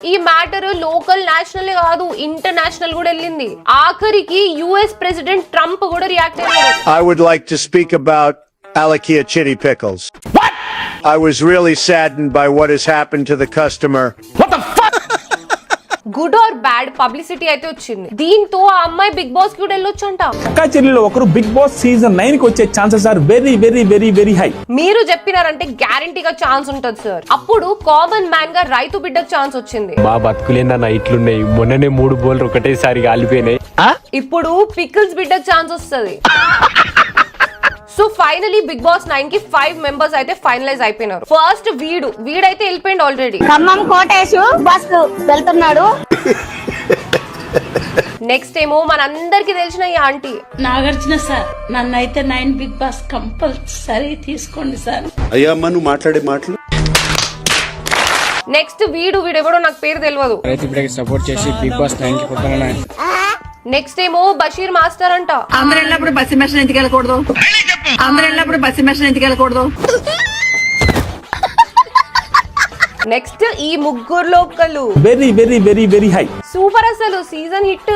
ఈ matter local national కాదు international కూడా వెళ్ళింది. ఆఖరికి యుఎస్ ప్రెసిడెంట్ ట్రంప్ కూడా రియాక్ట్ అయ్యారు. I would like to speak about Alakia Chitty Pickles. What? I was really saddened by what has happened to the customer. What the fuck? Good or bad publicity అయితే వచ్చింది. దీంతో ఆ అమ్మాయి big boss కి కూడా వెళ్ళొచ్చంట. అక్కా చెల్లెలు ఒకరు బిగ్ బాస్ సీజన్ 9 కి వచ్చే chances are very very very very high. మీరు చెప్పినారంటే గ్యారంటీగా ఛాన్స్ ఉంటది సార్. అప్పుడు కామన్ మ్యాన్ గా రైతు బిడ్డకు ఛాన్స్ వచ్చింది. మా బతుకులేందన్న ఇట్లున్నాయి. మొన్ననే 3 బోల్లు ఒకటేసారి కాలిపోయినాయి. ఇప్పుడు పికిల్స్ బిడ్డకు ఛాన్స్ వస్తుంది. సో ఫైనలీ బిగ్ బాస్ 9 కి 5 మెంబర్స్ అయితే ఫైనలైజ్ అయిపోయినారు. ఫస్ట్ వీడైతే వెళ్ళిపోయింది ఆల్రెడీ. ఖమ్మం కోటేశు బస్ వెళ్తున్నాడు. నెక్స్ట్ ఏమో మనందరికి తెలిసిన ఈ ఆంటీ నాగార్జున సార్, నన్నైతే 9 బిగ్ బాస్ కంపల్సరీ తీసుకోండి సార్. అయ్యా అమ్మ నువ్వు మాట్లాడే మాటలు. నెక్స్ట్ వీడెవడో నాకు పేరు తెలియదు. సపోర్ట్ చేసి బిగ్ బాస్ 9 కి కొట్టాలని. నెక్స్ట్ ఏమో బషీర్ మాస్టర్ అంట. అందరు వెళ్ళినప్పుడు బస్సు మెషిన్ ఎందుకు వెళ్ళకూడదు. నెక్స్ట్ ఈ ముగ్గురులో ఒకళ్ళు very very very very high. Super అసలు సీజన్ హిట్.